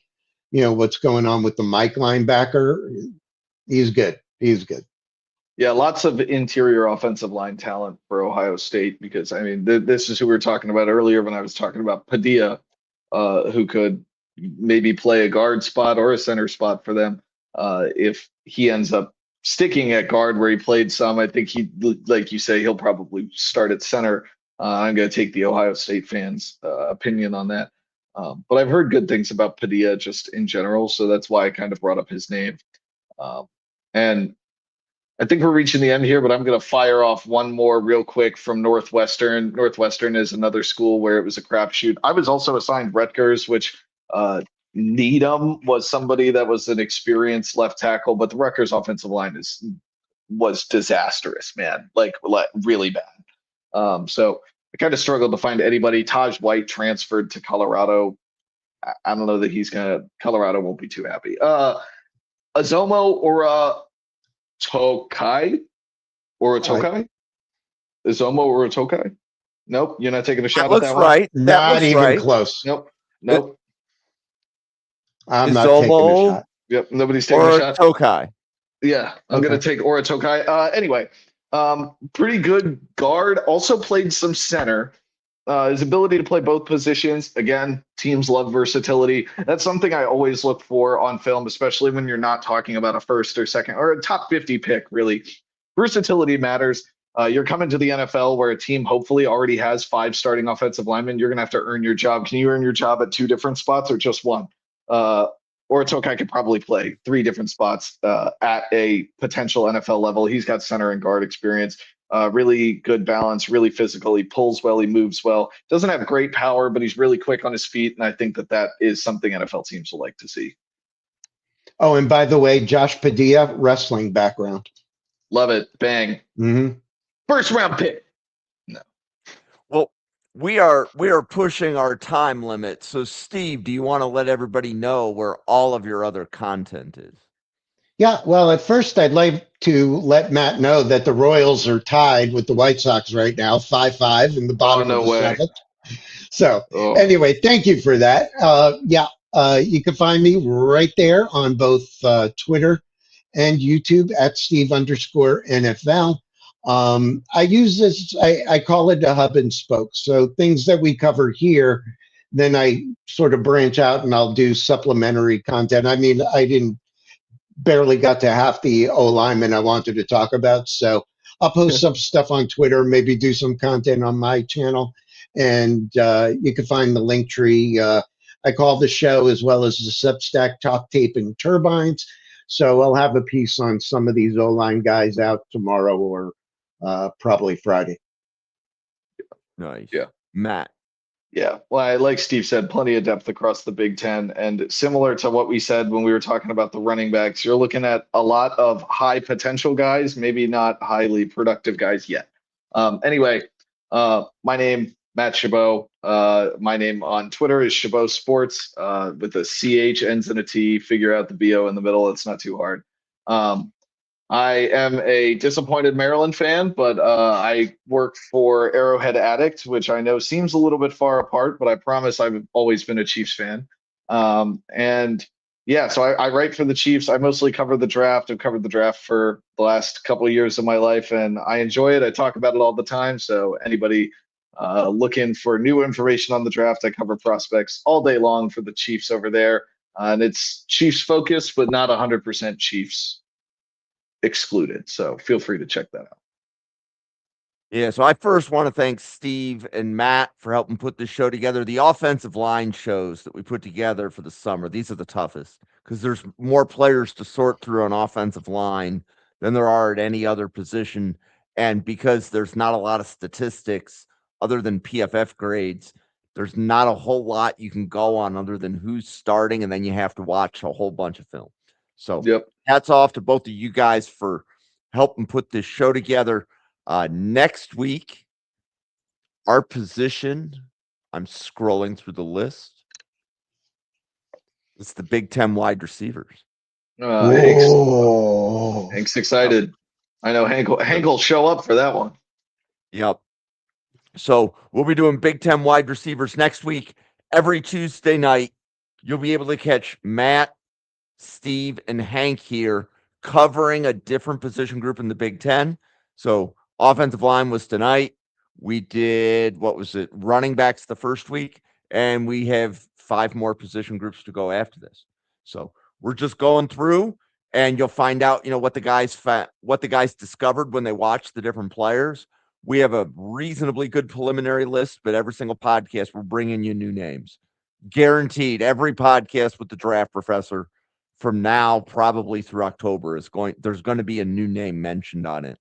what's going on with the Mike linebacker, he's good. He's good. Yeah, lots of interior offensive line talent for Ohio State because, this is who we were talking about earlier when I was talking about Padilla, who could maybe play a guard spot or a center spot for them. If he ends up sticking at guard where he played some, I think like you say, he'll probably start at center. I'm going to take the Ohio State fans' opinion on that. But I've heard good things about Padilla just in general, so that's why I kind of brought up his name. And I think we're reaching the end here, but I'm going to fire off one more real quick from Northwestern. Northwestern is another school where it was a crapshoot. I was also assigned Rutgers, which Needham was somebody that was an experienced left tackle, but the Rutgers offensive line was disastrous, man, like really bad. So I kind of struggled to find anybody. Taj White transferred to Colorado. I don't know that Colorado won't be too happy. Azomo or Tokai? Azomo or Tokai? Nope, you're not taking a shot at that one? Right. Not even right. Close. Nope. I'm not taking a shot. Yep, nobody's taking a shot. Tokai. Yeah, I'm going to take Ora Tokai. Anyway, pretty good guard. Also played some center. His ability to play both positions. Again, teams love versatility. That's something I always look for on film, especially when you're not talking about a first or second or a top 50 pick, really. Versatility matters. You're coming to the NFL where a team hopefully already has 5 starting offensive linemen. You're going to have to earn your job. Can you earn your job at 2 different spots or just one? or Tokai could probably play 3 different spots at a potential NFL level. He's got center and guard experience, really good balance, really physical. He pulls well, he moves well. Doesn't have great power, but he's really quick on his feet, and I think that is something NFL teams will like to see. Oh, and by the way, Josh Padilla, wrestling background. Love it. Bang. Mm-hmm. First round pick. No. Well, we are pushing our time limit. So, Steve, do you want to let everybody know where all of your other content is? Yeah, well, at first, I'd like to let Matt know that the Royals are tied with the White Sox right now, 5-5 in the bottom no of the way. seventh. So, Oh. anyway, thank you for that. You can find me right there on both Twitter and YouTube at Steve_NFL. I use this, I call it a hub and spoke. So things that we cover here, then I sort of branch out and I'll do supplementary content. I mean, I didn't barely got to half the O-lineman I wanted to talk about. So I'll post some stuff on Twitter, maybe do some content on my channel. And you can find the link tree. I call the show as well as the Substack Talk Tape and Turbines. So I'll have a piece on some of these O-line guys out tomorrow or probably Friday. Nice. Yeah. Matt. Yeah, well, like Steve said, plenty of depth across the Big Ten. And similar to what we said when we were talking about the running backs, you're looking at a lot of high potential guys, maybe not highly productive guys yet. Anyway, my name, Matt Chabot. My name on Twitter is Chabot Sports with a CH ends in a T. Figure out the BO in the middle. It's not too hard. I am a disappointed Maryland fan, but I work for Arrowhead Addict, which I know seems a little bit far apart, but I promise I've always been a Chiefs fan. And yeah, so I write for the Chiefs. I mostly cover the draft. I've covered the draft for the last couple of years of my life, and I enjoy it. I talk about it all the time. So anybody looking for new information on the draft, I cover prospects all day long for the Chiefs over there. And it's Chiefs focused, but not 100% Chiefs excluded. So feel free to check that out. Yeah, so I first want to thank Steve and Matt for helping put this show together. The offensive line shows that we put together for the summer, these are the toughest because there's more players to sort through on offensive line than there are at any other position. And because there's not a lot of statistics other than PFF grades, there's not a whole lot you can go on other than who's starting, and then you have to watch a whole bunch of film. So hats off to both of you guys for helping put this show together. Next week, our position, I'm scrolling through the list. It's the Big Ten wide receivers. Hank's excited. I know Hank will show up for that one. Yep. So we'll be doing Big Ten wide receivers next week. Every Tuesday night, you'll be able to catch Matt, Steve, and Hank here covering a different position group in the Big Ten. So offensive line was tonight. We did, running backs the first week, and we have 5 more position groups to go after this. So we're just going through, and you'll find out, what the guys discovered when they watched the different players. We have a reasonably good preliminary list, but every single podcast, we're bringing you new names. Guaranteed, every podcast with the Draft Professor from now probably through October there's going to be a new name mentioned on it,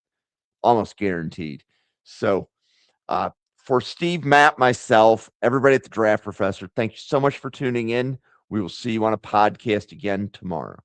almost guaranteed. So for Steve, Matt, myself, everybody at the Draft Professor, thank you so much for tuning in. We will see you on a podcast again tomorrow.